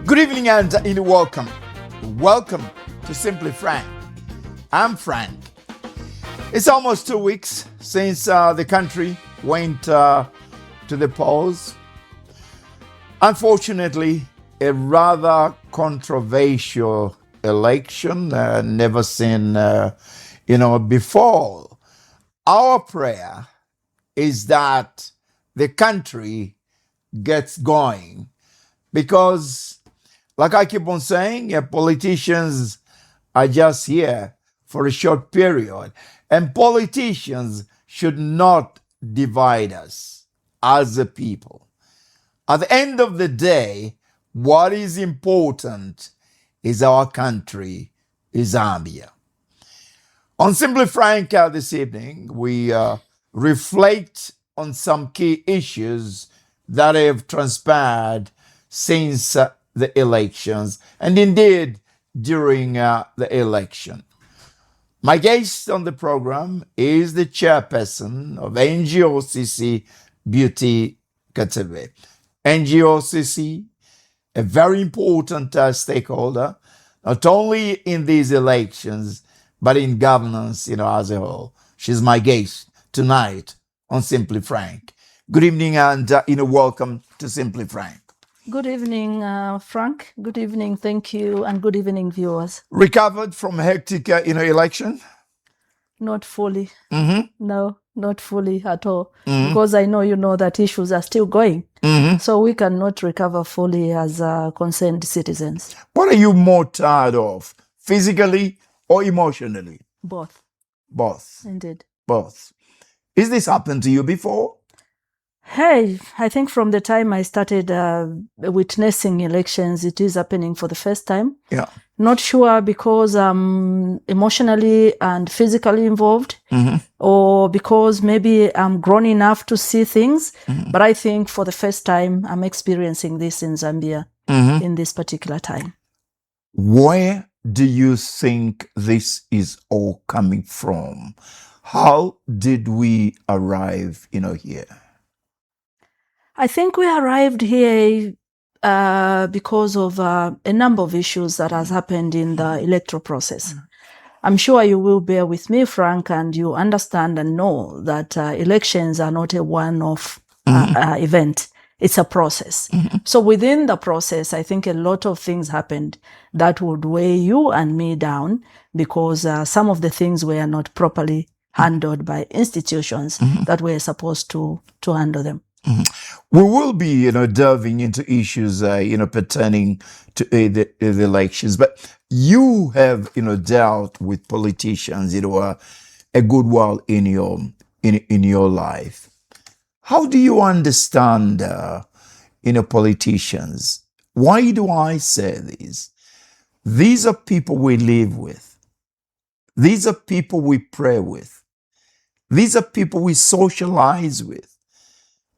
Good evening and welcome. Welcome to Simply Frank. I'm Frank. It's almost 2 weeks since the country went to the polls. Unfortunately, a rather controversial election, never seen, before. Our prayer is that the country gets going because, like I keep on saying, politicians are just here for a short period, and politicians should not divide us as a people. At the end of the day, what is important is our country, is Zambia. On Simply Frank this evening, we reflect on some key issues that have transpired since the elections, and indeed during the election. My guest on the program is the chairperson of Ngocc Beauty Katebe. Ngocc, a very important stakeholder, not only in these elections, but in governance, as a whole. She's my guest tonight on Simply Frank. Good evening and welcome to Simply Frank. Good evening, Frank. Good evening, thank you, and good evening, viewers. Recovered from a hectic, election? Not fully. Mm-hmm. No, not fully at all. Mm-hmm. Because I know that issues are still going. Mm-hmm. So we cannot recover fully as concerned citizens. What are you more tired of, physically or emotionally? Both. Both. Indeed. Both. Is this happened to you before? Hey, I think from the time I started witnessing elections, it is happening for the first time. Yeah. Not sure because I'm emotionally and physically involved, or because maybe I'm grown enough to see things. But I think for the first time, I'm experiencing this in Zambia in this particular time. Where do you think this is all coming from? How did we arrive, here? I think we arrived here because of a number of issues that has happened in the electoral process. I'm sure you will bear with me, Frank, and you understand and know that elections are not a one-off event. It's a process. So within the process, I think a lot of things happened that would weigh you and me down because some of the things were not properly handled by institutions that were supposed to handle them. We will be, delving into issues, pertaining to the elections. But you have, dealt with politicians, a good while in your life. How do you understand, politicians? Why do I say this? These are people we live with. These are people we pray with. These are people we socialize with.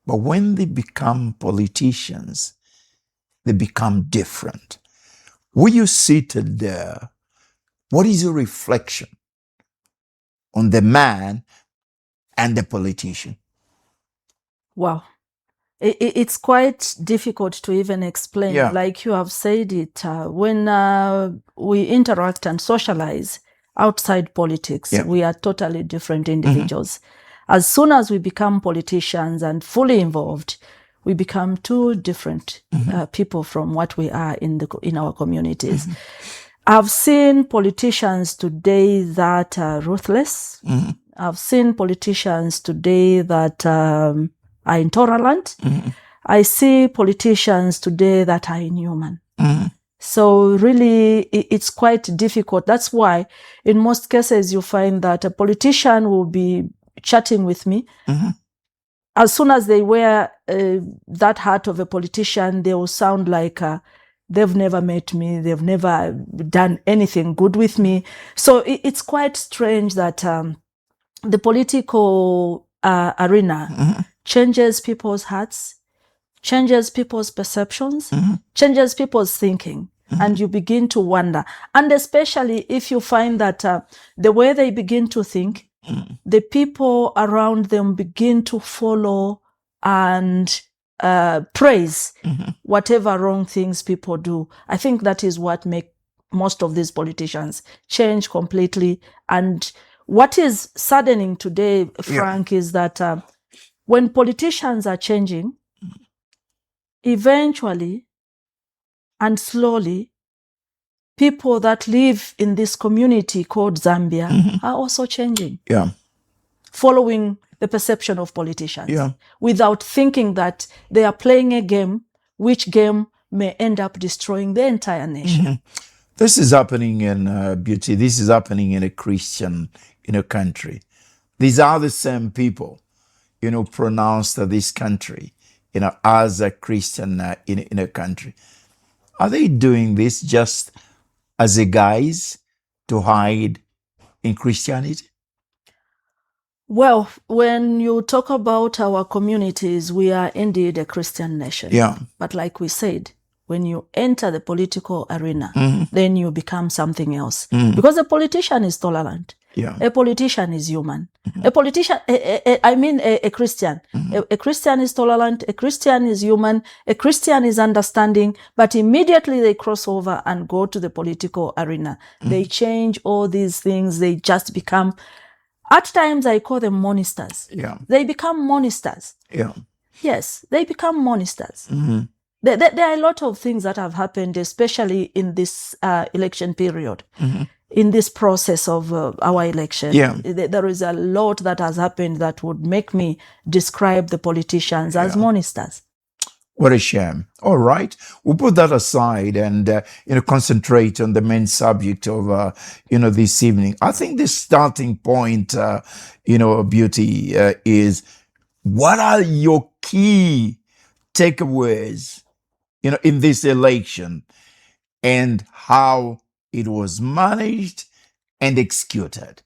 But when they become politicians, they become different. Were you seated there? What is your reflection on the man and the politician? Wow. It's quite difficult to even explain. Yeah. Like you have said it, when we interact and socialize outside politics, we are totally different individuals. As soon as we become politicians and fully involved, we become two different people from what we are in our communities. I've seen politicians today that are ruthless. I've seen politicians today that are intolerant. I see politicians today that are inhuman. So really, it's quite difficult. That's why in most cases you find that a politician will be chatting with me. As soon as they wear that hat of a politician, they will sound like they've never met me, they've never done anything good with me. So it's quite strange that the political arena changes people's hearts, changes people's perceptions, changes people's thinking. And you begin to wonder. And especially if you find that the way they begin to think, the people around them begin to follow and praise whatever wrong things people do. I think that is what make most of these politicians change completely. And what is saddening today, Frank, is that when politicians are changing, eventually and slowly, people that live in this community called Zambia are also changing. Following the perception of politicians without thinking that they are playing a game, which game may end up destroying the entire nation. This is happening in Beauty. This is happening in a Christian, country. These are the same people, pronounced this country, as a Christian in a country. Are they doing this just as a guise to hide in Christianity? Well, when you talk about our communities, we are indeed a Christian nation. But like we said, when you enter the political arena, then you become something else. Because a politician is tolerant. A politician is human. A politician, a Christian. A Christian is tolerant. A Christian is human. A Christian is understanding. But immediately they cross over and go to the political arena. They change all these things. They just become, at times I call them monsters. They become monsters. Yes, they become monsters. There are a lot of things that have happened, especially in this election period. In this process of our election, there is a lot that has happened that would make me describe the politicians as monsters. What a shame. All right, we'll put that aside and concentrate on the main subject of this evening. I think the starting point, Beauty, is what are your key takeaways, in this election, and how it was managed and executed.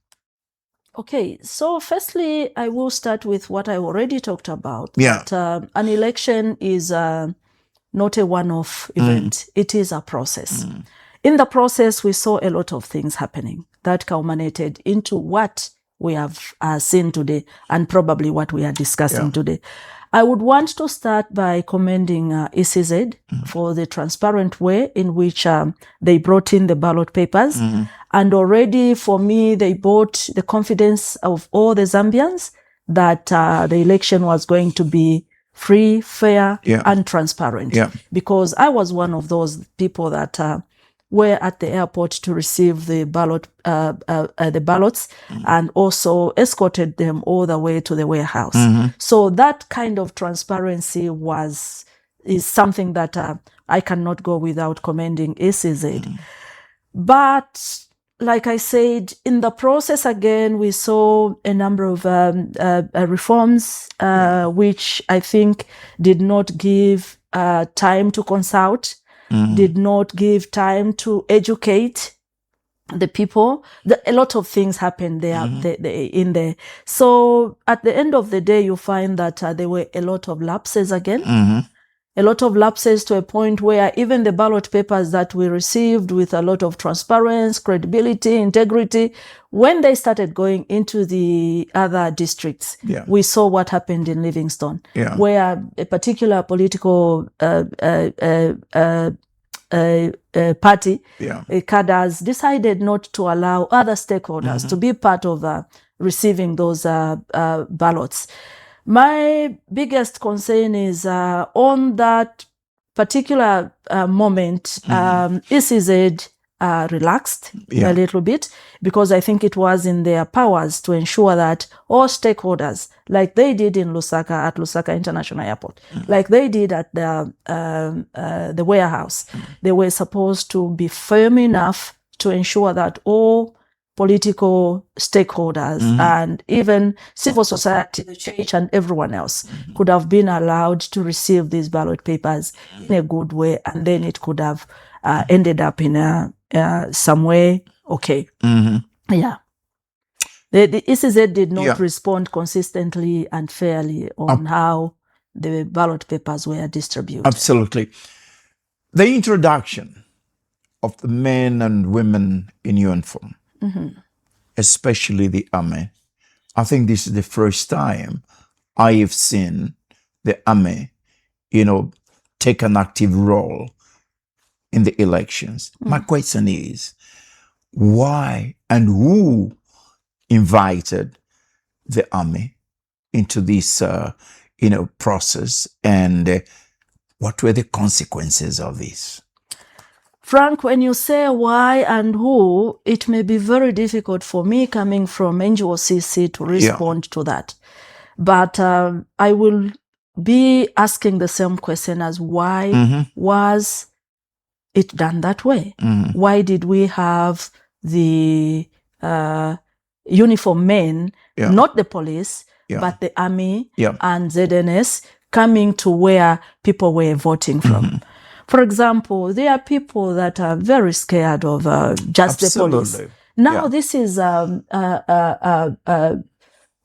Okay, so firstly, I will start with what I already talked about. That, an election is not a one-off event. It is a process. In the process, we saw a lot of things happening that culminated into what we have seen today and probably what we are discussing today. I would want to start by commending ECZ for the transparent way in which they brought in the ballot papers. And already for me, they brought the confidence of all the Zambians that the election was going to be free, fair, and transparent. Because I was one of those people that were at the airport to receive the ballots and also escorted them all the way to the warehouse. So that kind of transparency is something that I cannot go without commending ECZ. But like I said, in the process again, we saw a number of reforms which I think did not give time to consult, did not give time to educate the people. A lot of things happened there, in there. So at the end of the day, you find that there were a lot of lapses again. A lot of lapses to a point where even the ballot papers that we received with a lot of transparency, credibility, integrity, when they started going into the other districts, we saw what happened in Livingstone, where a particular political party, cadres, decided not to allow other stakeholders to be part of receiving those ballots. My biggest concern is on that particular moment, ECZ relaxed a little bit, because I think it was in their powers to ensure that all stakeholders, like they did in Lusaka at Lusaka International Airport, like they did at the warehouse, they were supposed to be firm enough to ensure that all political stakeholders and even civil society, the church and everyone else could have been allowed to receive these ballot papers in a good way, and then it could have ended up in some way okay. The ECZ did not respond consistently and fairly on how the ballot papers were distributed. Absolutely. The introduction of the men and women in uniform, especially the army. I think this is the first time I have seen the army, take an active role in the elections. My question is, why and who invited the army into this, process, and what were the consequences of this? Frank, when you say why and who, it may be very difficult for me coming from NGOCC to respond to that. But I will be asking the same question as why was it done that way? Why did we have the uniform men, not the police, but the army and ZNS coming to where people were voting from? For example, there are people that are very scared of just the police. Now, this is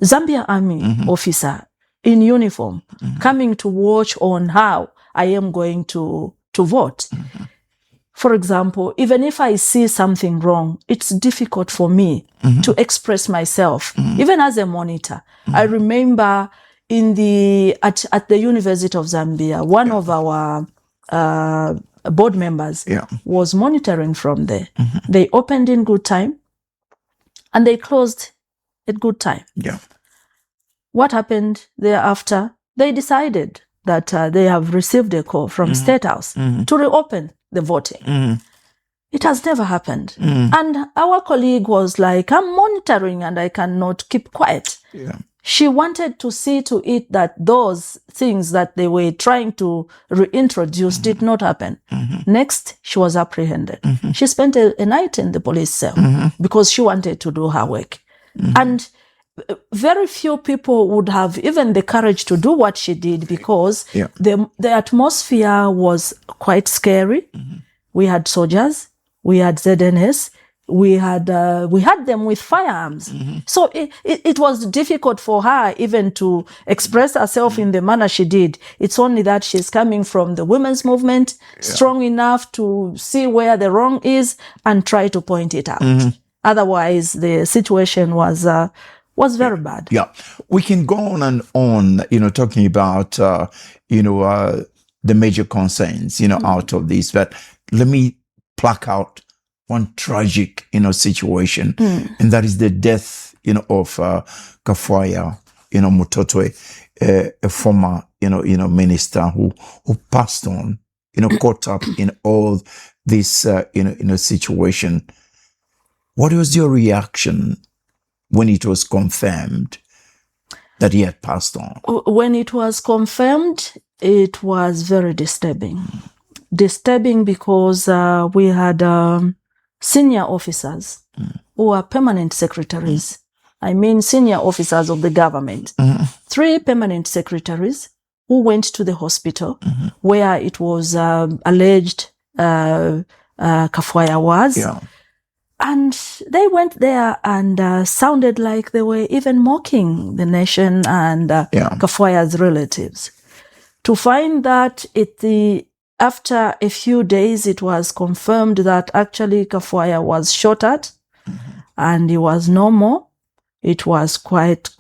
Zambia army officer in uniform coming to watch on how I am going to vote. For example, even if I see something wrong, it's difficult for me to express myself, even as a monitor. I remember at the University of Zambia, one of our board members was monitoring from there. They opened in good time and they closed at good time. What happened thereafter? They decided that they have received a call from State House to reopen the voting. It has never happened. And our colleague was like, I'm monitoring and I cannot keep quiet. She wanted to see to it that those things that they were trying to reintroduce did not happen. Next, she was apprehended. She spent a night in the police cell because she wanted to do her work. And very few people would have even the courage to do what she did because the atmosphere was quite scary. We had soldiers, we had ZNS, we had them with firearms. So it was difficult for her even to express herself in the manner she did. It's only that she's coming from the women's movement, strong enough to see where the wrong is and try to point it out. Otherwise, the situation was very bad. We can go on and on, talking about, the major concerns, out of this, but let me pluck out one tragic, situation, and that is the death, of Kafwaya, Mutotwe, a former, minister who passed on, caught up in all this, situation. What was your reaction when it was confirmed that he had passed on? When it was confirmed, it was very disturbing. Disturbing because we had senior officers who are permanent secretaries. I mean, senior officers of the government. 3 permanent secretaries who went to the hospital where it was alleged Kafwaya was. And they went there and sounded like they were even mocking the nation and Kafwaya's relatives. To find that after a few days, it was confirmed that actually Kafwaya was shot at and he was no more. It was quite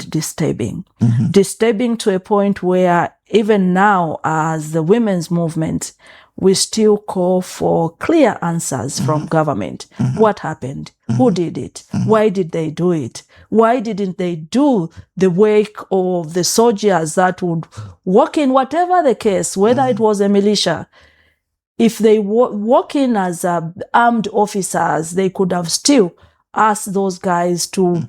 disturbing. Disturbing to a point where even now, as the women's movement, we still call for clear answers from government. What happened? Who did it? Why did they do it? Why didn't they do the work of the soldiers that would walk in, whatever the case, whether it was a militia? If they walk in as armed officers, they could have still asked those guys to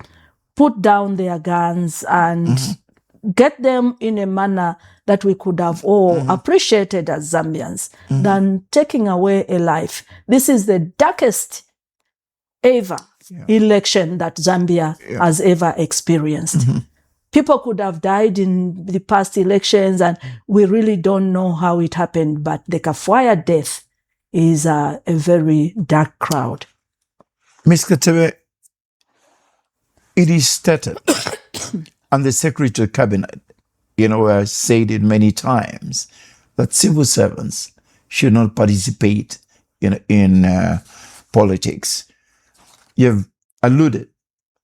put down their guns and get them in a manner that we could have all appreciated as Zambians than taking away a life. This is the darkest ever election that Zambia has ever experienced. People could have died in the past elections and we really don't know how it happened, but the Kafwaya death is a very dark crowd. Ms. Katebe, it is stated, and the Secretary of Cabinet, said it many times, that civil servants should not participate in politics. You've alluded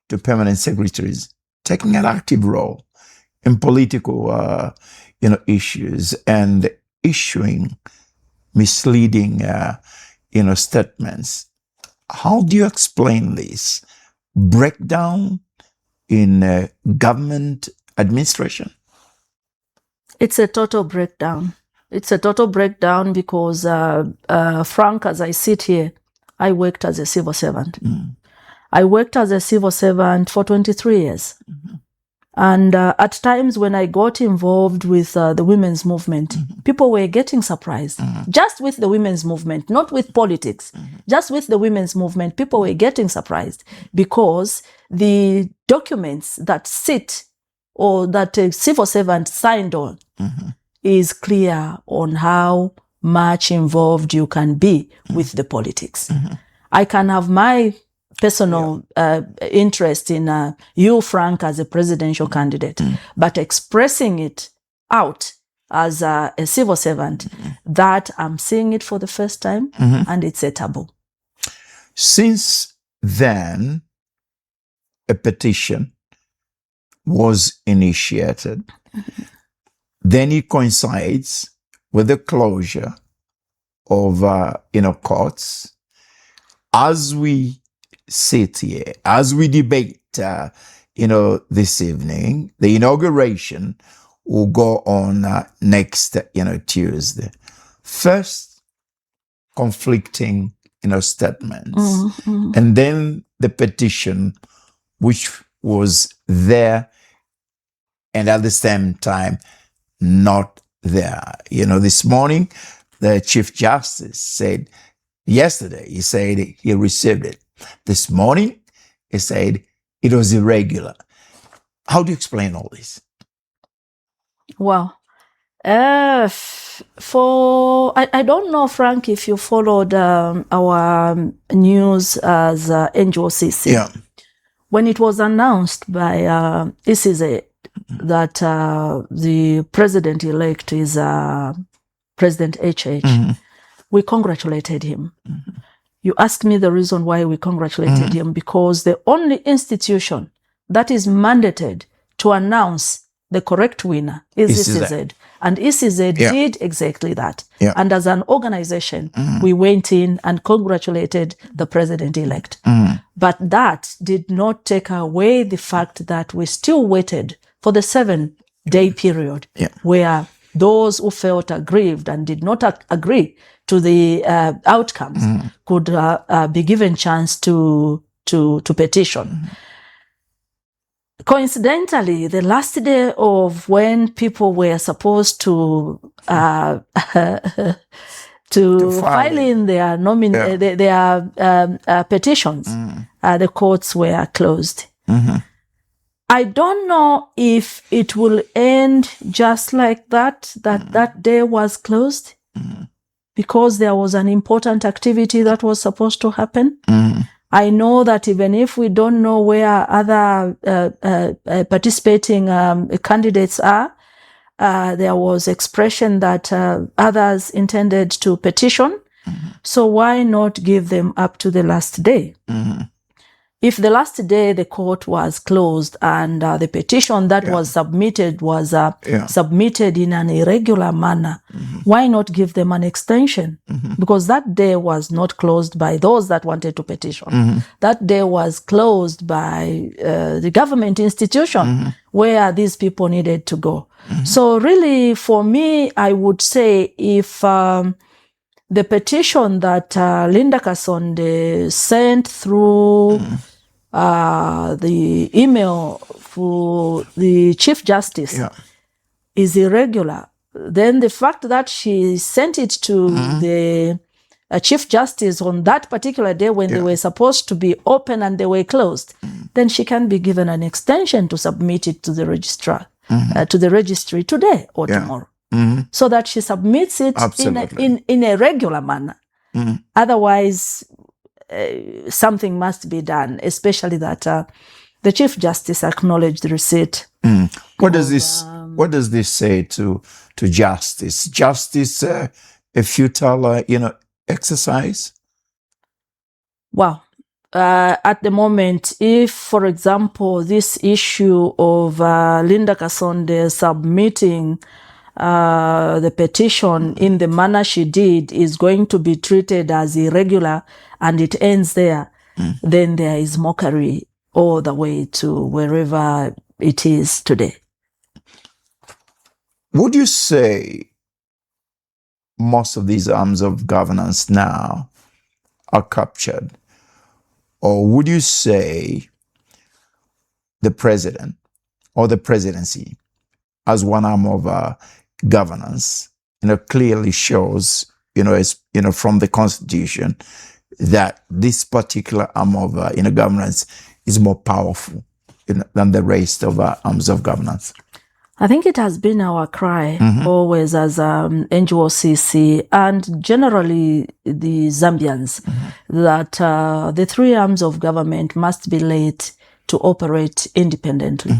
to permanent secretaries taking an active role in political, issues and issuing misleading, statements. How do you explain this breakdown in government administration? It's a total breakdown. It's a total breakdown because, Frank, as I sit here, I worked as a civil servant. I worked as a civil servant for 23 years. And at times when I got involved with the women's movement, people were getting surprised. Just with the women's movement, not with politics. Just with the women's movement, people were getting surprised because the documents that sit or that a civil servant signed on is clear on how much involved you can be with the politics. I can have my personal interest in you, Frank, as a presidential candidate, but expressing it out as a civil servant, that I'm seeing it for the first time, and it's a taboo. Since then, a petition was initiated. Then it coincides with the closure of courts. As we sit here, as we debate, this evening, the inauguration will go on next, Tuesday. First, conflicting, statements, and then the petition, which was there, and at the same time, not there. This morning, the Chief Justice said, yesterday, he said he received it. This morning, he said it was irregular. How do you explain all this? Well, I don't know, Frank, if you followed our news as NGOCC. Yeah. When it was announced by ECZ that the president-elect is President HH, we congratulated him. You asked me the reason why we congratulated him, because the only institution that is mandated to announce the correct winner is ECZ. And ECZ did exactly that. Yeah. And as an organization, we went in and congratulated the president-elect. But that did not take away the fact that we still waited for the 7-day period where those who felt aggrieved and did not agree to the outcomes could be given chance to petition. Coincidentally, the last day of when people were supposed to file in their petitions, the courts were closed. I don't know if it will end just like that, that day was closed, because there was an important activity that was supposed to happen. I know that even if we don't know where other participating candidates are, there was expression that others intended to petition. So why not give them up to the last day? If the last day the court was closed and the petition that was submitted was submitted in an irregular manner, why not give them an extension? Because that day was not closed by those that wanted to petition. That day was closed by the government institution where these people needed to go. So really, for me, I would say if the petition that Linda Kasonde sent through the email for the Chief Justice is irregular, then the fact that she sent it to the Chief Justice on that particular day when they were supposed to be open and they were closed, then she can be given an extension to submit it to the registrar, to the registry today or tomorrow. So that she submits it in a regular manner. Otherwise, something must be done, especially that the Chief Justice acknowledged the receipt. What does this say to justice? Justice a futile exercise? Well, at the moment, if, for example, this issue of Linda Kasonde submitting the petition in the manner she did is going to be treated as irregular and it ends there, then there is mockery all the way to wherever it is today. Would you say most of these arms of governance now are captured? Or would you say the president or the presidency as one arm of governance, clearly shows, from the Constitution that this particular arm of, governance is more powerful than the rest of arms of governance? I think it has been our cry always as NGOCC and generally the Zambians that the three arms of government must be laid to operate independently.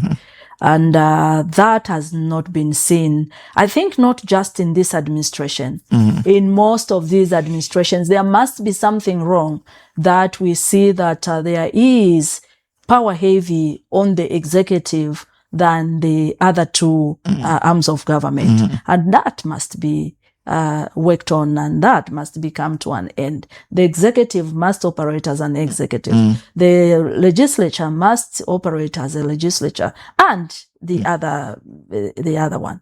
And that has not been seen. I think not just in this administration. In most of these administrations, there must be something wrong that we see that there is power heavy on the executive than the other two arms of government. And that must be worked on, and that must come to an end. The executive must operate as an executive. The legislature must operate as a legislature, and the other one.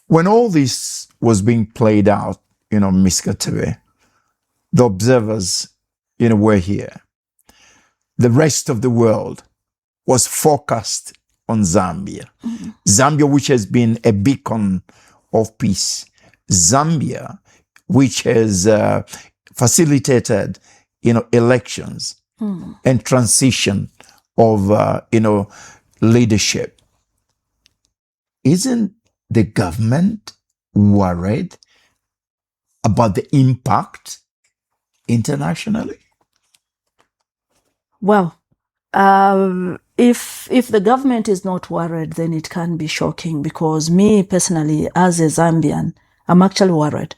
When all this was being played out, Ms. Katebe, the observers, were here. The rest of the world was focused on Zambia. Zambia, which has been a beacon of peace. Zambia, which has facilitated, elections and transition of, leadership. Isn't the government worried about the impact internationally? Well, if the government is not worried, then it can be shocking, because me personally, as a Zambian, I'm actually worried,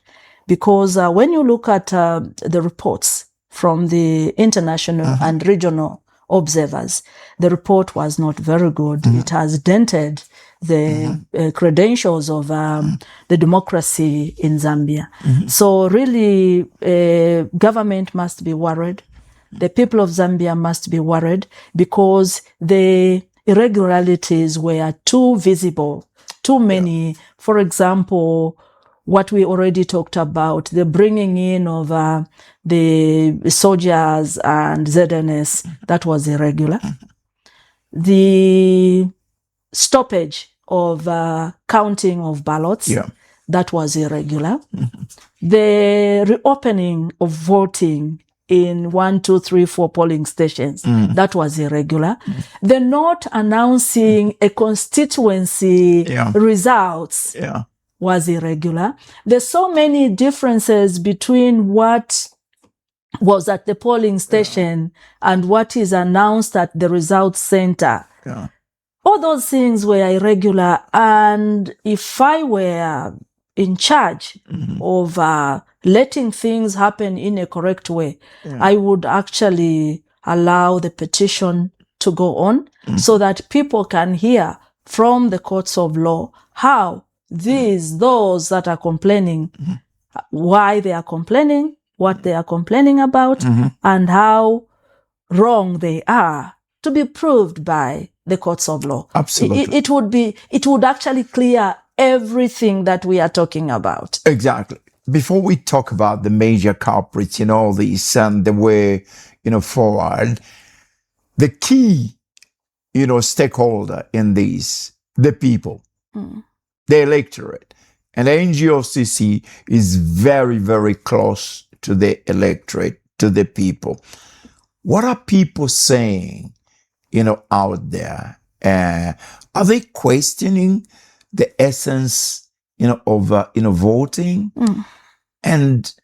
because when you look at the reports from the international and regional observers, the report was not very good. It has dented the credentials of the democracy in Zambia. So really, government must be worried. The people of Zambia must be worried, because the irregularities were too visible, too many. For example, what we already talked about, the bringing in of the soldiers and ZNS, that was irregular. The stoppage of counting of ballots, that was irregular. The reopening of voting in 1, 2, 3, 4 polling stations, that was irregular. The not announcing a constituency results was irregular. There's so many differences between what was at the polling station and what is announced at the results center. All those things were irregular. And if I were in charge of letting things happen in a correct way, I would actually allow the petition to go on so that people can hear from the courts of law how those that are complaining, why they are complaining, what they are complaining about, and how wrong they are, to be proved by the courts of law. Absolutely. It would actually clear everything that we are talking about. Exactly. Before we talk about the major culprits in all this and the way, forward, the key, stakeholder in this, the people, the electorate, and the NGOCC is very, very close to the electorate, to the people. What are people saying, out there? Are they questioning the essence, of, voting? And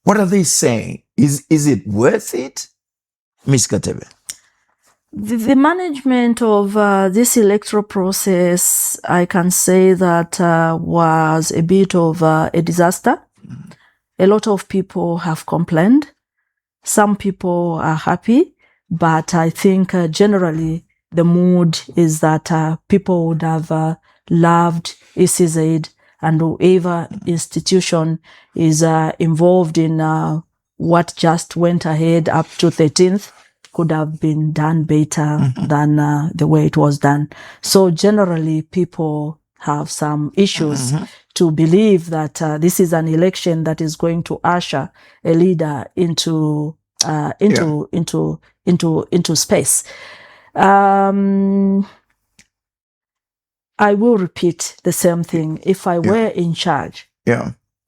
what are they saying? Is it worth it? Ms. Katebe. The management of this electoral process, I can say that was a bit of a disaster. A lot of people have complained. Some people are happy, but I think generally the mood is that people would have loved ECZ and whoever institution is involved in what just went ahead up to 13th could have been done better than the way it was done. So generally, people have some issues to believe that this is an election that is going to usher a leader into space. I will repeat the same thing. If I were in charge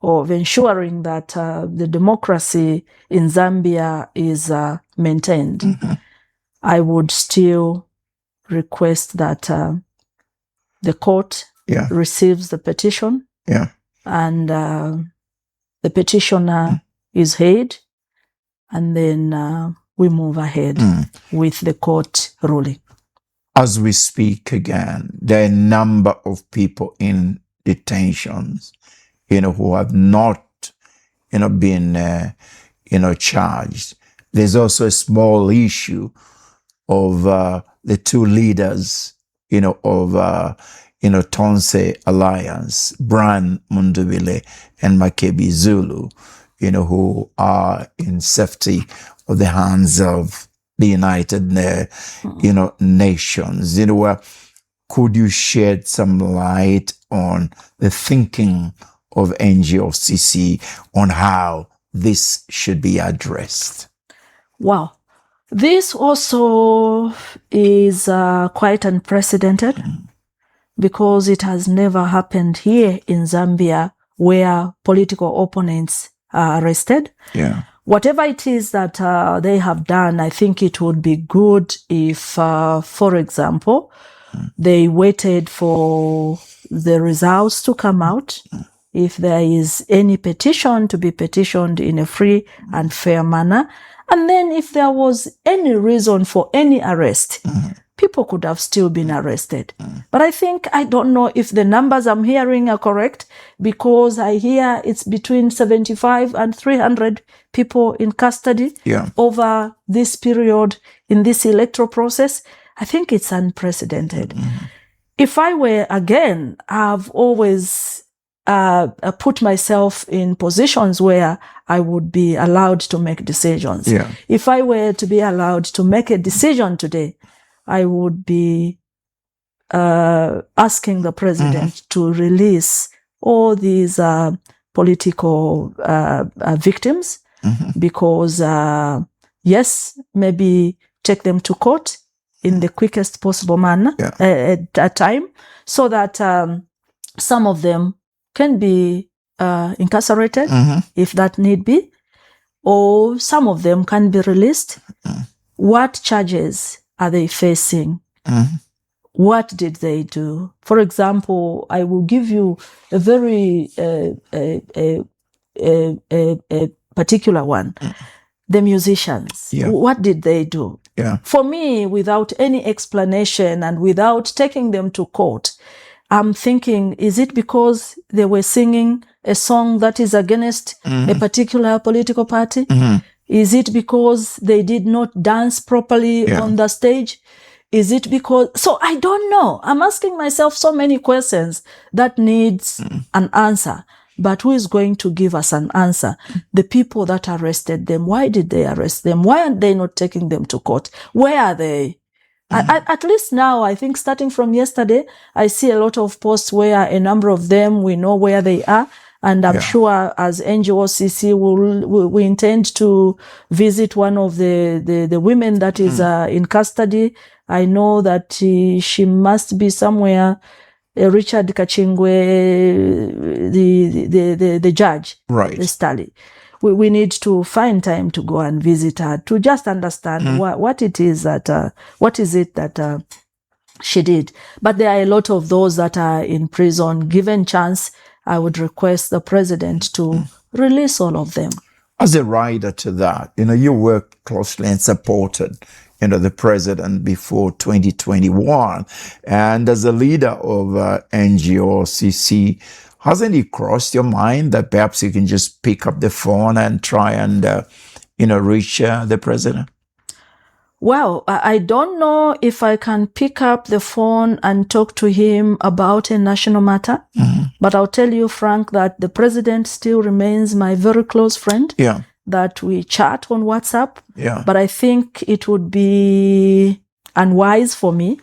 of ensuring that the democracy in Zambia is maintained, I would still request that the court receives the petition and the petitioner is heard, and then we move ahead with the court ruling. As we speak again, there are a number of people in detentions, who have not, been, charged. There's also a small issue of the two leaders, of, Tonse Alliance, Brian Mundubile and Makebi Zulu, who are in safety of the hands of the United, Nations. Could you shed some light on the thinking of NGOCC on how this should be addressed? Wow. This also is quite unprecedented because it has never happened here in Zambia where political opponents are arrested. Whatever it is that they have done, I think it would be good if, for example, they waited for the results to come out. If there is any petition to be petitioned in a free and fair manner. And then if there was any reason for any arrest, people could have still been arrested. But I don't know if the numbers I'm hearing are correct, because I hear it's between 75 and 300 people in custody over this period in this electoral process. I think it's unprecedented. If I were, again, I've always put myself in positions where I would be allowed to make decisions. If I were to be allowed to make a decision today, I would be asking the president to release all these political victims, because yes, maybe take them to court in the quickest possible manner at that time, so that some of them can be incarcerated if that need be, or some of them can be released. What charges are they facing? What did they do? For example, I will give you a very particular one. The musicians. What did they do? For me, without any explanation and without taking them to court, I'm thinking, is it because they were singing a song that is against a particular political party? Is it because they did not dance properly on the stage? Is it because... So I don't know. I'm asking myself so many questions that needs an answer. But who is going to give us an answer? The people that arrested them. Why did they arrest them? Why aren't they not taking them to court? Where are they? At least now, I think starting from yesterday, I see a lot of posts where a number of them, we know where they are. And I'm sure as NGOCC, we intend to visit one of the women that is in custody. I know that she must be somewhere. Richard Kachingwe, the judge, the Stali. We need to find time to go and visit her to just understand what it is that, what is it that she did. But there are a lot of those that are in prison. Given chance, I would request the president to release all of them. As a rider to that, you worked closely and supported, the president before 2021. And as a leader of NGOCC, hasn't it crossed your mind that perhaps you can just pick up the phone and try and, reach the president? Well, I don't know if I can pick up the phone and talk to him about a national matter, but I'll tell you, Frank, that the president still remains my very close friend. Yeah. That we chat on WhatsApp. Yeah. But I think it would be unwise for me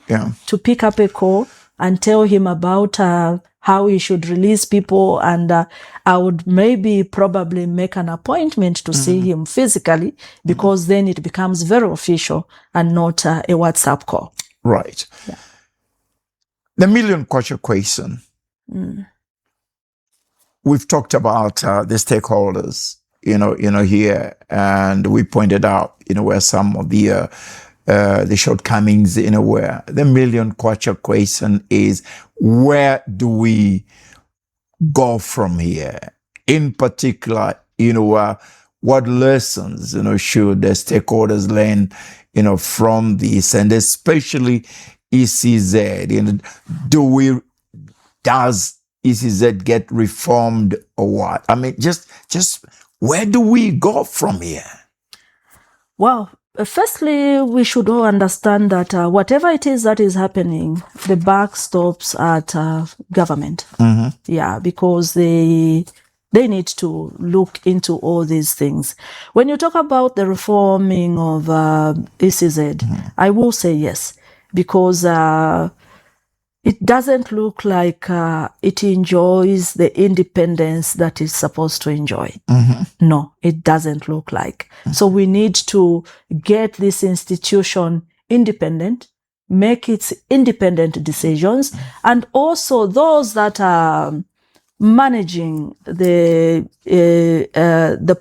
to pick up a call and tell him about how he should release people, and I would probably make an appointment to see him physically, because then it becomes very official and not a WhatsApp call. Right. Yeah. The million question. We've talked about the stakeholders, here, and we pointed out, where some of the shortcomings, where the million question is, where do we go from here? In particular, what lessons, should the stakeholders learn, from this, and especially ECZ? Does ECZ get reformed or what? I mean, just where do we go from here? Well, firstly, we should all understand that whatever it is that is happening, the buck stops at government. Yeah, because they need to look into all these things. When you talk about the reforming of ECZ, I will say yes, because it doesn't look like it enjoys the independence that it's supposed to enjoy. No, it doesn't look like. So we need to get this institution independent, make its independent decisions, and also those that are managing the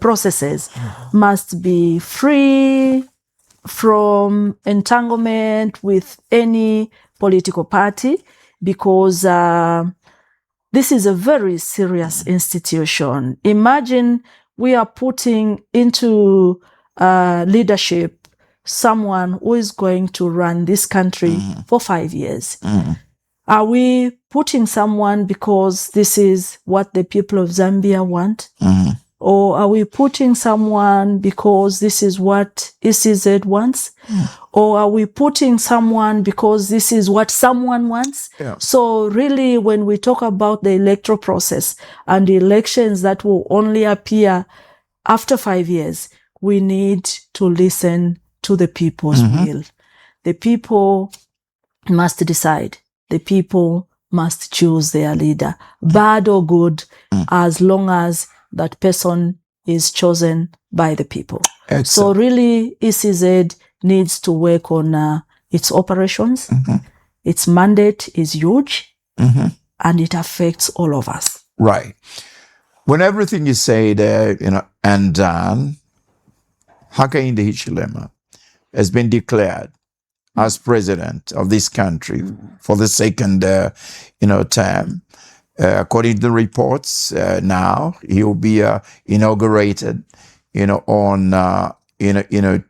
processes must be free from entanglement with any political party, because this is a very serious institution. Imagine we are putting into leadership someone who is going to run this country for 5 years. Are we putting someone because this is what the people of Zambia want? Or are we putting someone because this is what ECZ wants? Or are we putting someone because this is what someone wants? So really, when we talk about the electoral process and the elections that will only appear after 5 years, we need to listen to the people's will. The people must decide. The people must choose their leader, bad or good, as long as that person is chosen by the people. Excellent. So really, ECZ needs to work on its operations. Its mandate is huge, and it affects all of us. Right. When everything is said, and done, Hakainde Hichilema has been declared as president of this country for the second, term. According to the reports, now he will be inaugurated, on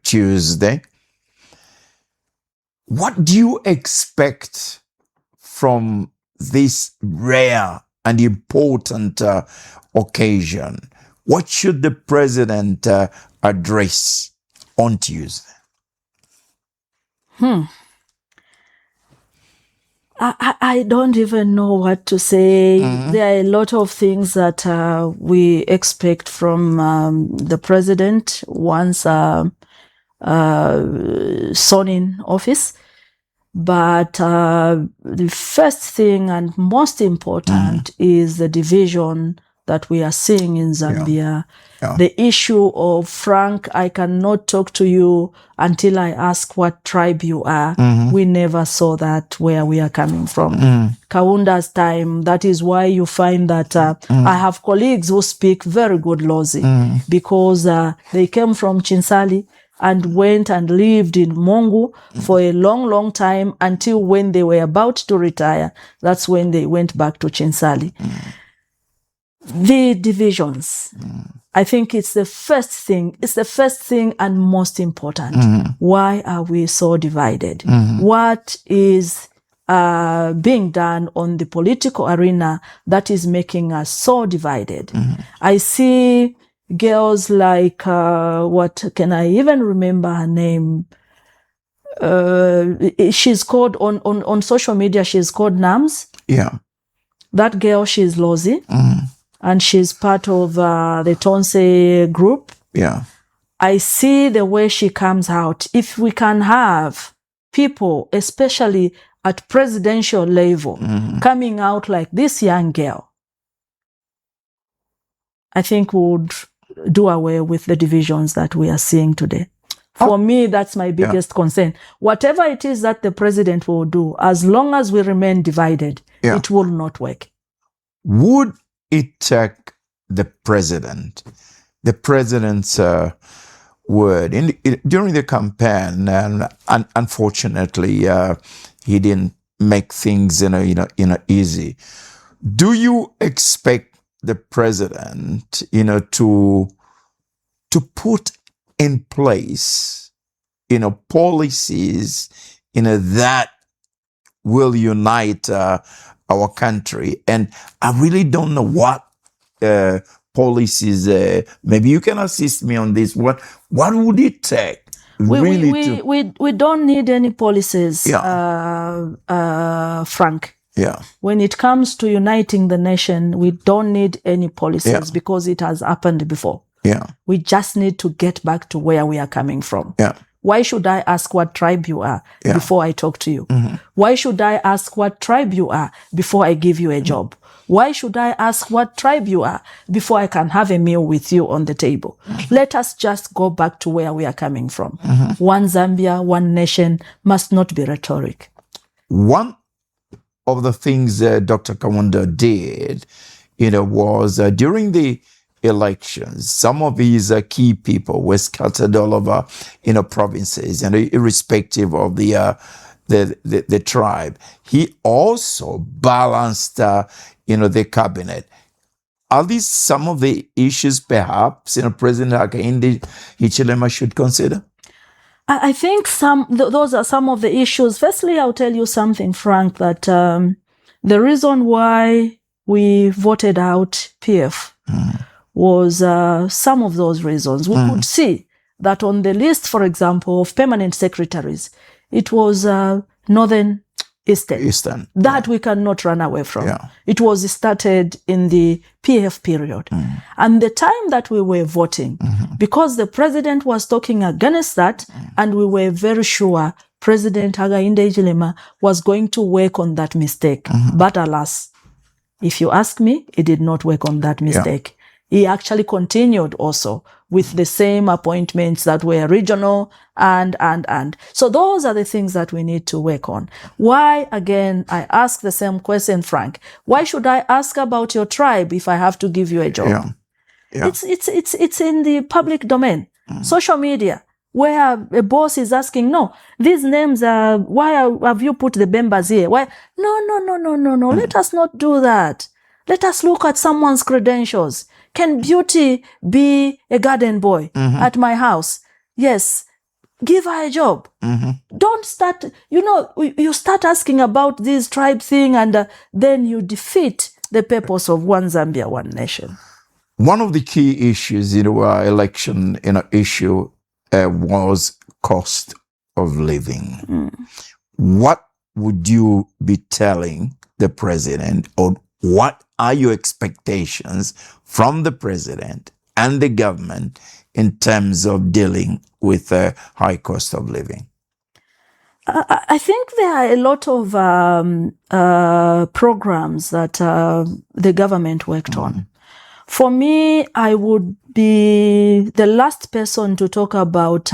Tuesday. What do you expect from this rare and important occasion? What should the president address on Tuesday? I don't even know what to say. There are a lot of things that we expect from the president once sworn in office. But the first thing and most important is the division that we are seeing in Zambia. The issue of, Frank, I cannot talk to you until I ask what tribe you are. We never saw that where we are coming from. Kaunda's time, that is why you find that I have colleagues who speak very good Lozi, because they came from Chinsali and went and lived in Mongu for a long, long time, until when they were about to retire. That's when they went back to Chinsali. The divisions, I think it's the first thing. It's the first thing and most important. Why are we so divided? What is being done on the political arena that is making us so divided? I see girls like, what can I even remember her name? she's called on social media, she's called Nams. Yeah. That girl, she's Lozi, and she's part of the Tonse group. Yeah. I see the way she comes out. If we can have people, especially at presidential level, coming out like this young girl, I think we would do away with the divisions that we are seeing today. For me, that's my biggest concern. Whatever it is that the president will do, as long as we remain divided, it will not work. Would it take the president's word during the campaign, and unfortunately, he didn't make things easy. Do you expect the president, to put in place, policies, that will unite our country? And I really don't know what policies. Maybe you can assist me on this. What would it take? We don't need any policies, Frank. Yeah. When it comes to uniting the nation, we don't need any policies because it has happened before. Yeah. We just need to get back to where we are coming from. Yeah. Why should I ask what tribe you are before I talk to you? Why should I ask what tribe you are before I give you a job? Why should I ask what tribe you are before I can have a meal with you on the table? Let us just go back to where we are coming from. One Zambia, one nation must not be rhetoric. One of the things Dr. Kaunda did, was during the elections, some of his key people were scattered all over, provinces, and irrespective of the tribe. He also balanced, the cabinet. Are these some of the issues, perhaps, President Hakainde Hichilema should consider? I think those are some of the issues. Firstly, I'll tell you something, Frank, that the reason why we voted out PF was some of those reasons. We could see that on the list, for example, of permanent secretaries, it was Northern Eastern. That we cannot run away from. Yeah. It was started in the PF period. And the time that we were voting, because the president was talking against that, and we were very sure President Hakainde Hichilema was going to work on that mistake. But alas, if you ask me, he did not work on that mistake. He actually continued also with the same appointments that were regional and. So those are the things that we need to work on. Why, again, I ask the same question, Frank. Why should I ask about your tribe if I have to give you a job? It's in the public domain. Social media, where a boss is asking, no, these names are, why have you put the Bembas here? Why? No. Let us not do that. Let us look at someone's credentials. Can Beauty be a garden boy at my house? Yes. Give her a job. Don't start, you start asking about this tribe thing, and then you defeat the purpose of one Zambia, one nation. One of the key issues in our election issue was cost of living. What would you be telling the president, or what are your expectations from the president and the government in terms of dealing with a high cost of living? I think there are a lot of programs that the government worked on. For me, I would be the last person to talk about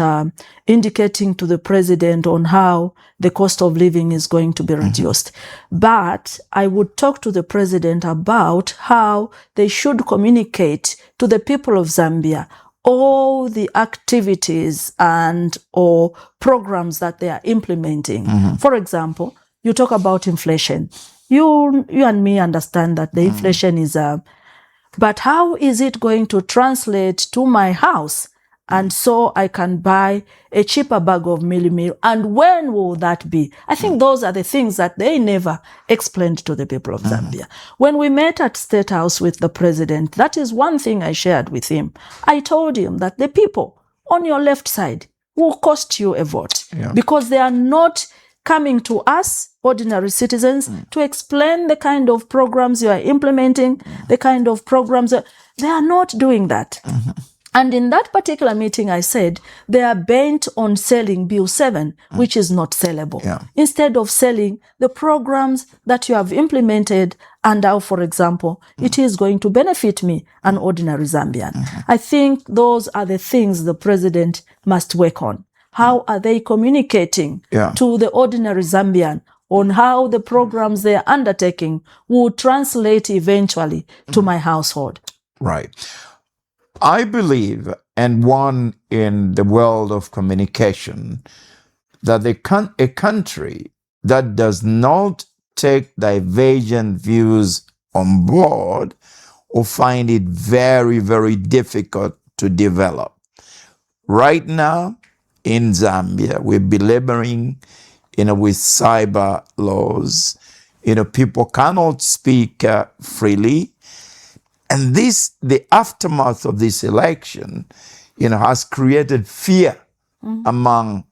indicating to the president on how the cost of living is going to be reduced. But I would talk to the president about how they should communicate to the people of Zambia all the activities and or programs that they are implementing. For example, you talk about inflation. You and me understand that the inflation is but how is it going to translate to my house? And so I can buy a cheaper bag of meal. And when will that be? I think those are the things that they never explained to the people of Zambia. When we met at State House with the president, that is one thing I shared with him. I told him that the people on your left side, will cost you a vote, Yeah. because they are not coming to us, ordinary citizens, to explain the kind of programs you are implementing, the kind of programs. They are not doing that. And in that particular meeting, I said, they are bent on selling Bill 7, which is not sellable, Yeah. instead of selling the programs that you have implemented and how, for example, it is going to benefit me, an ordinary Zambian. I think those are the things the president must work on. How are they communicating Yeah. to the ordinary Zambian on how the programs they are undertaking will translate eventually to my household? Right. I believe, and one in the world of communication, that a country that does not take divergent views on board will find it very, very difficult to develop. Right now in Zambia, we're belaboring, with cyber laws. People cannot speak freely. And the aftermath of this election, has created fear among,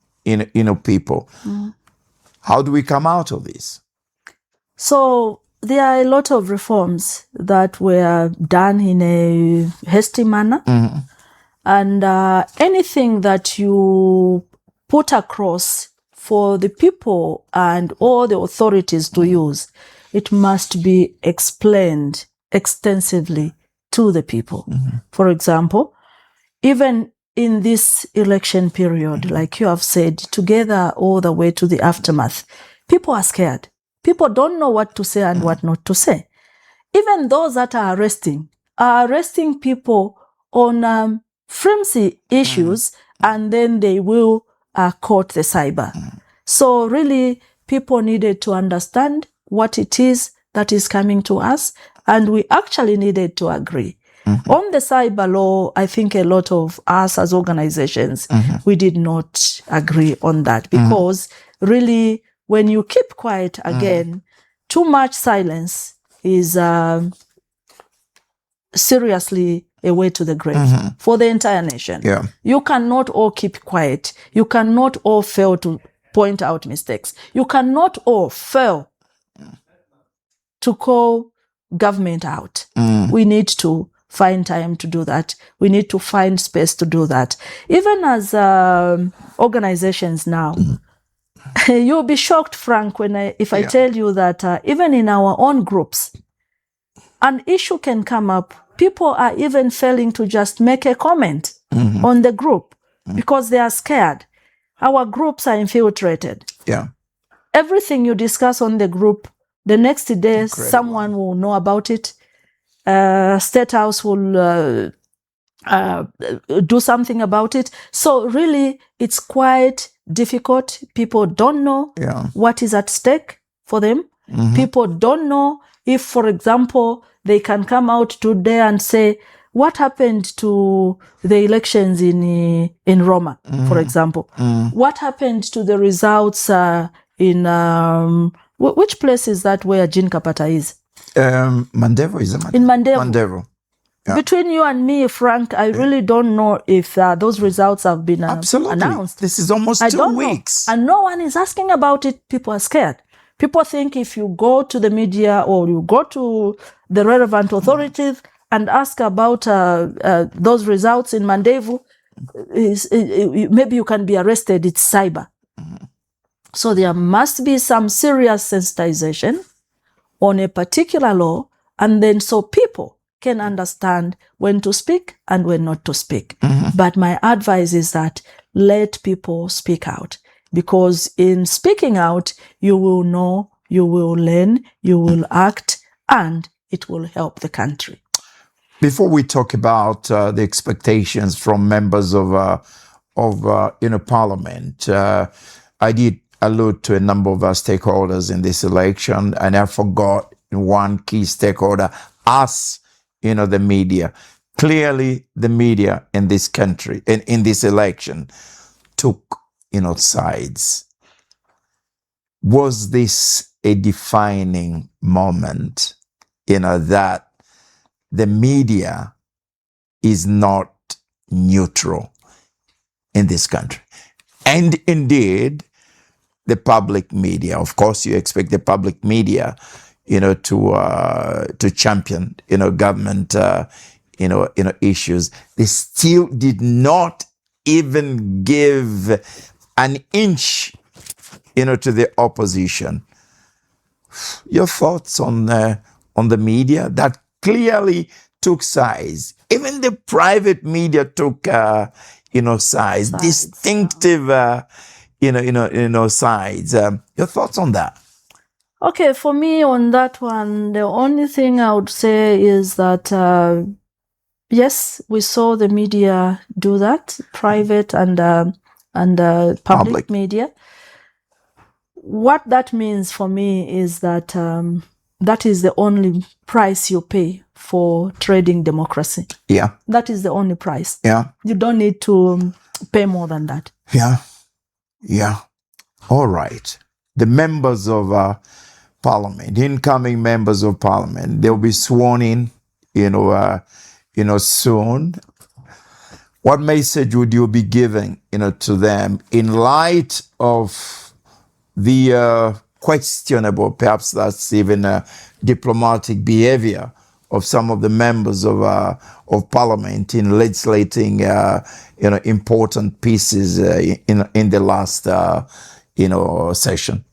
people. How do we come out of this? So there are a lot of reforms that were done in a hasty manner. And anything that you put across for the people and all the authorities to use, it must be explained extensively to the people. For example, even in this election period, like you have said, together all the way to the aftermath, people are scared. People don't know what to say and what not to say. Even those that are arresting people on flimsy issues, and then they will court the cyber. So really, people needed to understand what it is that is coming to us, and we actually needed to agree. On the cyber law, I think a lot of us as organizations, we did not agree on that, because really, when you keep quiet again, too much silence is seriously a way to the grave for the entire nation. Yeah. You cannot all keep quiet. You cannot all fail to point out mistakes. You cannot all fail to call government out. We need to find time to do that. We need to find space to do that. Even as organizations now, you'll be shocked, Frank, if I tell you that even in our own groups, an issue can come up. People are even failing to just make a comment on the group because they are scared. Our groups are infiltrated. Yeah. Everything you discuss on the group, the next day someone will know about it. State House will do something about it. So really, it's quite difficult. People don't know what is at stake for them. People don't know if, for example, they can come out today and say, what happened to the elections in Roma, for example? What happened to the results in which place is that where Jean Kapata is? Mandevo, is it? In Mandevo. Mandevo. Yeah. Between you and me, Frank, I really don't know if those results have been announced. This is almost 2 weeks. And no one is asking about it. People are scared. People think if you go to the media or you go to the relevant authorities and ask about those results in Mandevu, maybe you can be arrested. It's cyber. So there must be some serious sensitization on a particular law, and then so people can understand when to speak and when not to speak. But my advice is that let people speak out, because in speaking out, you will know, you will learn, you will act, and it will help the country. Before we talk about the expectations from members of Parliament, I did allude to a number of our stakeholders in this election, and I forgot one key stakeholder, us, the media. Clearly, the media in this country, in this election, took, sides. Was this a defining moment, that the media is not neutral in this country? And indeed, the public media. Of course, you expect the public media, to champion, government, issues. They still did not even give an inch, to the opposition. Your thoughts on the media that clearly took sides. Even the private media took, sides, distinctive, sides. Your thoughts on that? Okay, for me on that one, the only thing I would say is that, yes, we saw the media do that, private and public media. What that means for me is that that is the only price you pay for trading democracy. Yeah. That is the only price. Yeah. You don't need to pay more than that. Yeah. Yeah. All right. The members of Parliament, incoming members of Parliament, they'll be sworn in, soon. What message would you be giving, to them in light of the questionable, perhaps that's even diplomatic behavior of some of the members of Parliament in legislating, important pieces in the last, session?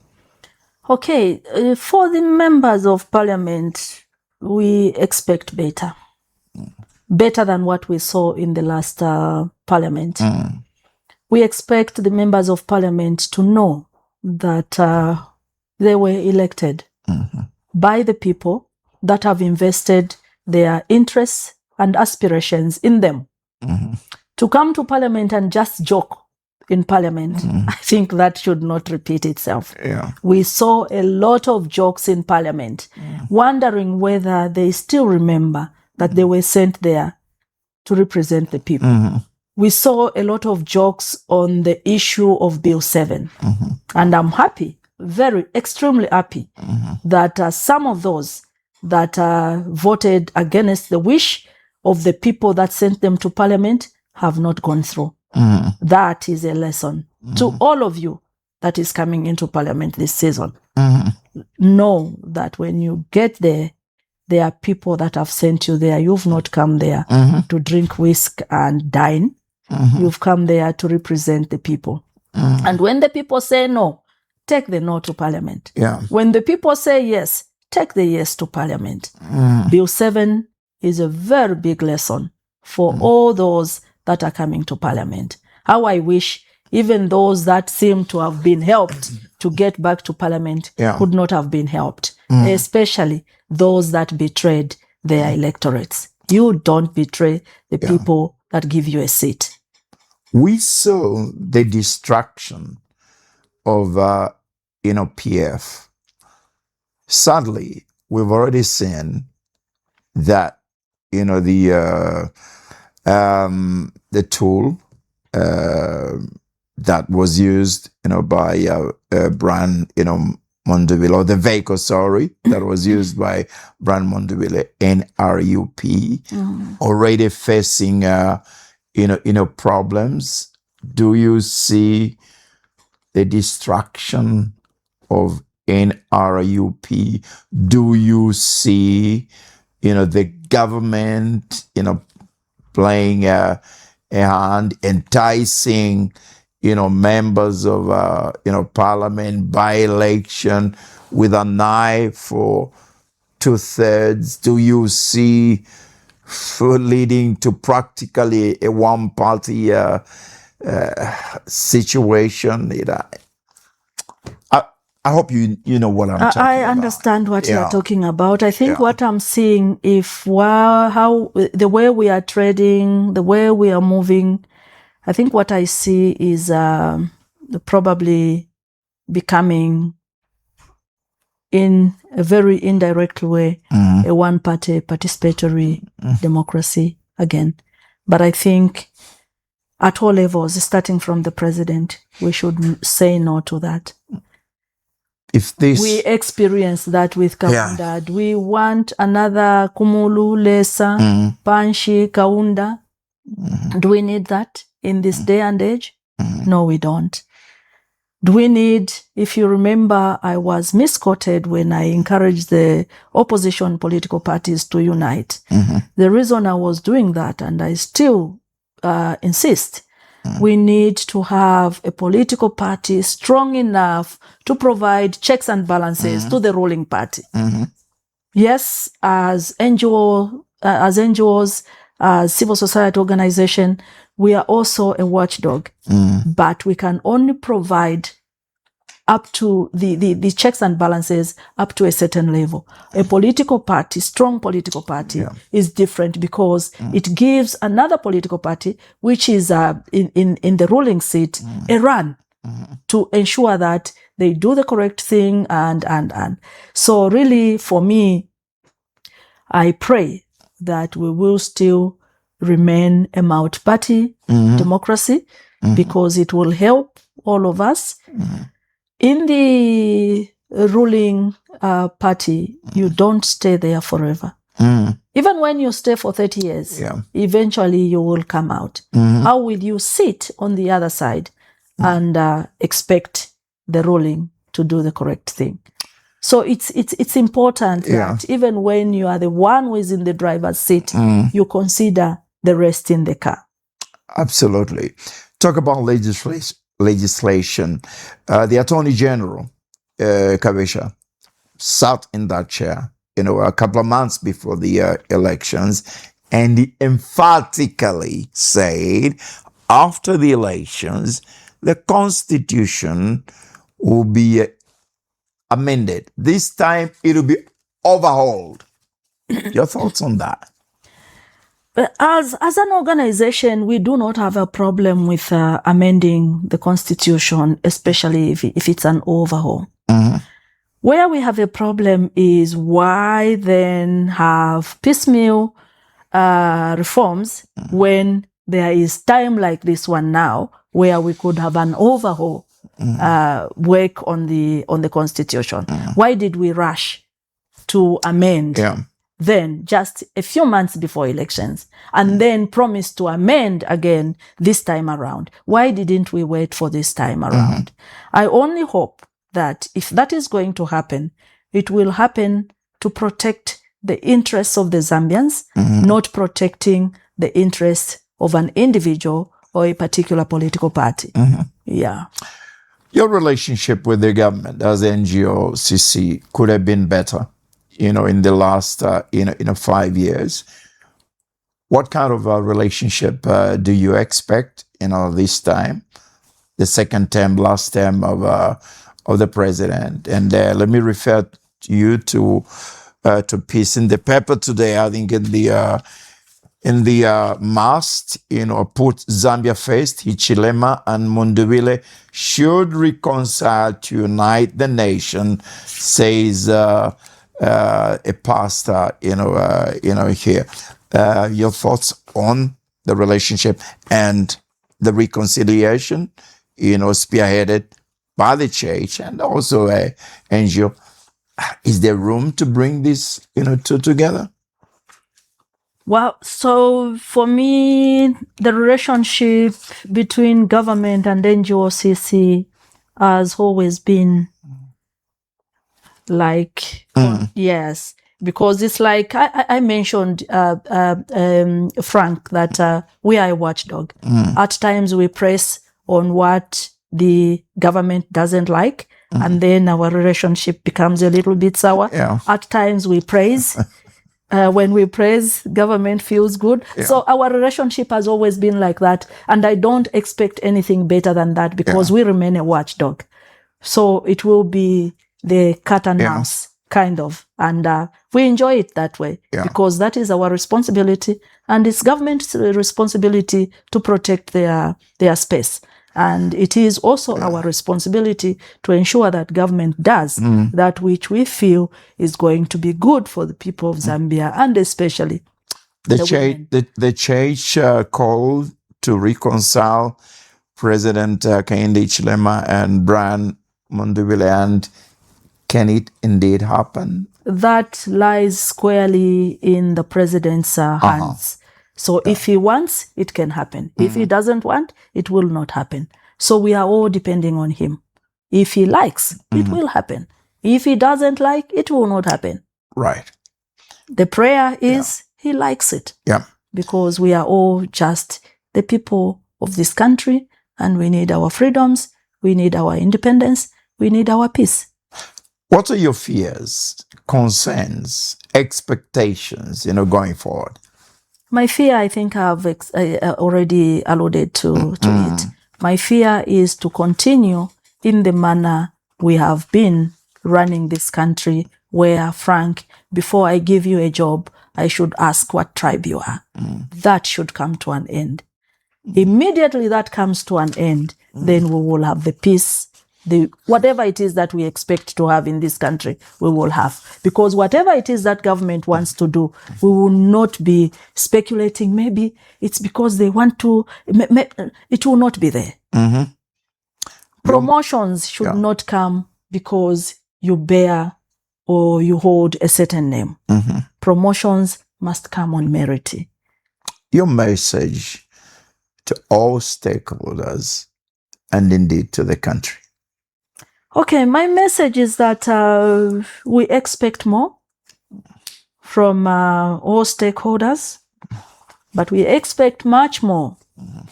Okay, for the members of Parliament, we expect better. Better than what we saw in the last Parliament. We expect the members of Parliament to know that they were elected by the people that have invested their interests and aspirations in them. To come to Parliament and just joke in Parliament, I think that should not repeat itself. Yeah. We saw a lot of jokes in Parliament, wondering whether they still remember that they were sent there to represent the people. We saw a lot of jokes on the issue of Bill 7. And I'm happy, extremely happy, that some of those that voted against the wish of the people that sent them to Parliament have not gone through. That is a lesson to all of you that is coming into Parliament this season. Know that when you get there are people that have sent you there. You've not come there to drink whiskey and dine. You've come there to represent the people. And when the people say no, take the no to Parliament. Yeah. When the people say yes, take the yes to Parliament. Bill 7 is a very big lesson for all those that are coming to Parliament. How I wish even those that seem to have been helped to get back to Parliament could not have been helped, especially those that betrayed their electorates. You don't betray the people that give you a seat. We saw the destruction of, PF. Sadly, we've already seen that, the tool that was used, by Brian, Mondubile, or the vehicle, that was used by Brian Mondubile, NRUP, already facing, problems. Do you see the destruction of NRUP? Do you see, the government, playing a hand, enticing, members of, Parliament by election with an eye for 2/3? Do you see leading to practically a one-party situation? I hope you know what I'm talking about. I understand what you're talking about. I think what I'm seeing, how the way we are trading, the way we are moving, I think what I see is probably becoming, in a very indirect way, a one-party participatory democracy again. But I think at all levels, starting from the president, we should say no to that. We experienced that with Kaunda. We want another Kumulu, Lesa, Panshi, Kaunda. Do we need that in this day and age? No, we don't. Do we need, if you remember, I was misquoted when I encouraged the opposition political parties to unite. The reason I was doing that, and I still insist, we need to have a political party strong enough to provide checks and balances to the ruling party. Yes, as NGOs, as civil society organization, we are also a watchdog, but we can only provide up to the checks and balances up to a certain level. A political party, strong political party, is different because it gives another political party, which is in the ruling seat, a run to ensure that they do the correct thing. And so really, for me, I pray that we will still remain a multi-party democracy, because it will help all of us. In the ruling party, you don't stay there forever. Even when you stay for 30 years, eventually you will come out. How will you sit on the other side and expect the ruling to do the correct thing? So it's important that even when you are the one who is in the driver's seat, you consider the rest in the car. Absolutely. Talk about legislation. The Attorney General, Kabesha, sat in that chair, a couple of months before the elections, and he emphatically said, after the elections, the Constitution will be amended. This time, it will be overhauled. Your thoughts on that? As an organization, we do not have a problem with amending the Constitution, especially if it's an overhaul. Where we have a problem is why then have piecemeal reforms when there is time like this one now, where we could have an overhaul work on the Constitution. Why did we rush to amend then just a few months before elections, and then promise to amend again this time around? Why didn't we wait for this time around? I only hope that if that is going to happen, it will happen to protect the interests of the Zambians, not protecting the interests of an individual or a particular political party. Your relationship with the government as NGO-CC could have been better, in the last 5 years. What kind of a relationship do you expect, this time, the second term, last term of the president? And let me refer you to piece in the paper today. I think in the mast, put Zambia first, Hichilema and Mundubile should reconcile to unite the nation, says a pastor, here. Your thoughts on the relationship and the reconciliation, spearheaded by the church and also a NGO. Is there room to bring this, two together? Well, so for me, the relationship between government and NGO-CC has always been like, yes, because it's like I mentioned, Frank, that we are a watchdog. At times we press on what the government doesn't like, and then our relationship becomes a little bit sour. At times we praise. When we praise, government feels good. So our relationship has always been like that. And I don't expect anything better than that, because we remain a watchdog. So it will be the cat and mouse kind of. And we enjoy it that way, because that is our responsibility. And it's government's responsibility to protect their space. And it is also our responsibility to ensure that government does that which we feel is going to be good for the people of Zambia, and especially the church called to reconcile President Kehinde Hichilema and Brian Mundubile, and can it indeed happen? That lies squarely in the president's hands. So if he wants, it can happen. If he doesn't want, it will not happen. So we are all depending on him. If he likes, it will happen. If he doesn't like, it will not happen. Right. The prayer is he likes it. Yeah. Because we are all just the people of this country, and we need our freedoms, we need our independence, we need our peace. What are your fears, concerns, expectations, going forward? My fear, I think I've already alluded to it. My fear is to continue in the manner we have been running this country, where, Frank, before I give you a job, I should ask what tribe you are. That should come to an end. Immediately that comes to an end, then we will have the peace, whatever it is that we expect to have in this country, we will have. Because whatever it is that government wants to do, we will not be speculating. Maybe it's because they want to, it will not be there. Promotions should not come because you bear or you hold a certain name. Promotions must come on merit. Your message to all stakeholders and indeed to the country. Okay, my message is that we expect more from all stakeholders, but we expect much more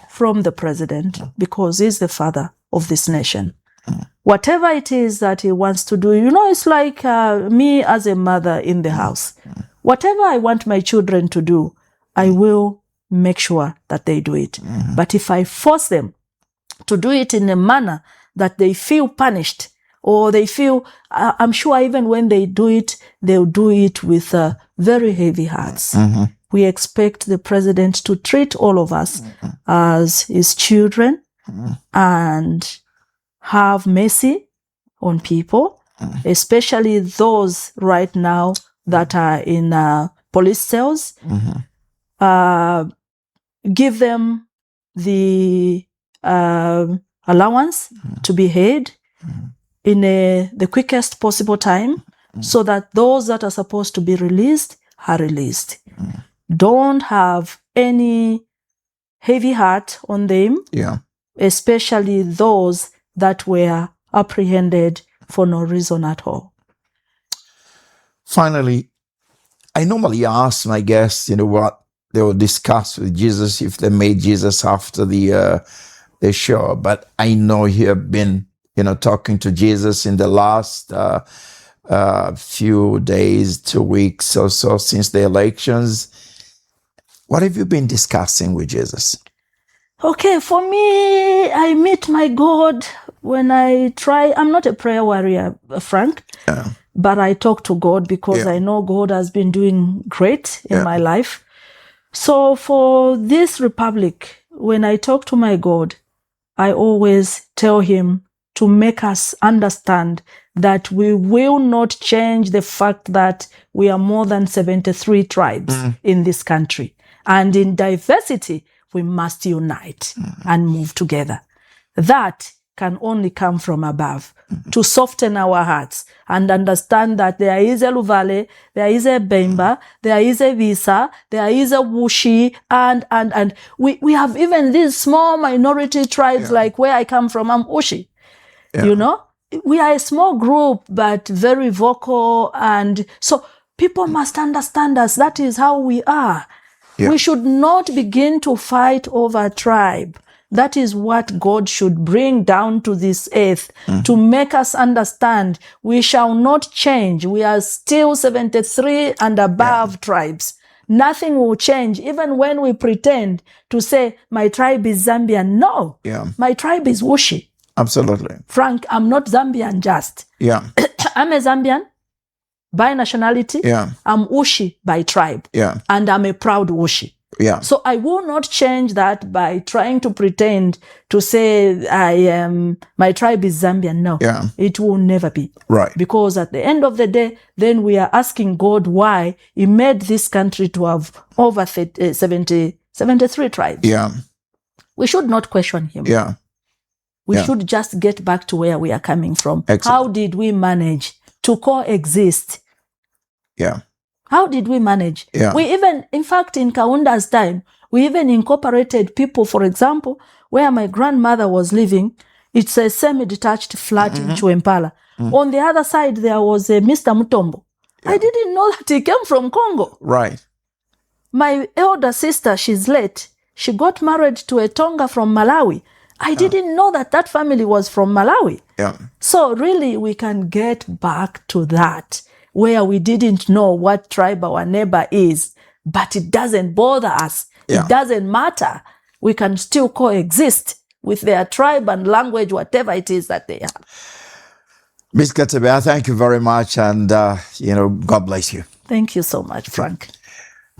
from the president, because he's the father of this nation. Whatever it is that he wants to do, it's like me as a mother in the house. Whatever I want my children to do, I will make sure that they do it. But if I force them to do it in a manner that they feel punished, or they feel, I'm sure even when they do it, they'll do it with very heavy hearts. We expect the president to treat all of us as his children and have mercy on people, especially those right now that are in police cells. Give them the allowance to be paid in the quickest possible time, so that those that are supposed to be released are released. Don't have any heavy heart on them, especially those that were apprehended for no reason at all. Finally, I normally ask my guests, what they will discuss with Jesus if they made Jesus after the show. But I know you have been, talking to Jesus in the last few days, 2 weeks or so since the elections. What have you been discussing with Jesus? Okay, for me, I meet my God when I try. I'm not a prayer warrior, Frank, but I talk to God because I know God has been doing great in my life. So for this republic, when I talk to my God, I always tell him to make us understand that we will not change the fact that we are more than 73 tribes in this country. And in diversity, we must unite and move together. That can only come from above, to soften our hearts and understand that there is a Luvale, there is a Bemba, there is a Visa, there is a Wushi, and we have even these small minority tribes, like where I come from, I'm Ushi. We are a small group, but very vocal, and so people must understand us. That is how we are. We should not begin to fight over tribe. That is what God should bring down to this earth, to make us understand we shall not change. We are still 73 and above tribes. Nothing will change, even when we pretend to say, my tribe is Zambian. No, my tribe is Wushi. Absolutely. Frank, I'm not Zambian just. I'm a Zambian by nationality. I'm Wushi by tribe. And I'm a proud Wushi. So I will not change that by trying to pretend to say my tribe is Zambian. No, it will never be. Because at the end of the day, then we are asking God why he made this country to have over 73 tribes. We should not question him. We should just get back to where we are coming from. How did we manage to coexist? How did we manage? We even, in fact, in Kaunda's time, we even incorporated people, for example, where my grandmother was living, It's a semi-detached flat in Chwempala. On the other side, there was a Mr. Mutombo. I didn't know that he came from Congo. Right. My elder sister, she's late. She got married to a Tonga from Malawi. I didn't know that that family was from Malawi. Yeah. So really, we can get back to that, where we didn't know what tribe our neighbor is, but it doesn't bother us. Yeah. It doesn't matter. We can still coexist with their tribe and language, whatever it is that they have. Ms. Katebe, thank you very much, and God bless you. Thank you so much, Frank.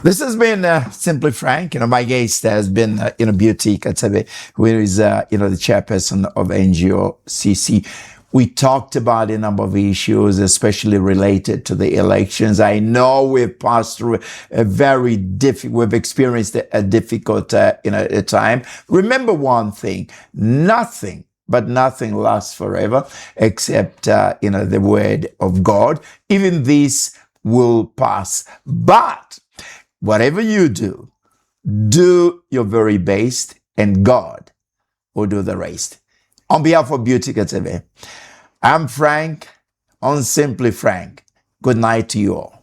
This has been Simply Frank. My guest has been Beauty Katebe, who is the chairperson of NGOCC. We talked about a number of issues, especially related to the elections. I know we've passed through we've experienced a difficult time. Remember one thing: nothing lasts forever except the word of God. Even this will pass, but whatever you do, do your very best, and God will do the rest. On behalf of Beauty Katebe, I'm Frank on Simply Frank. Good night to you all.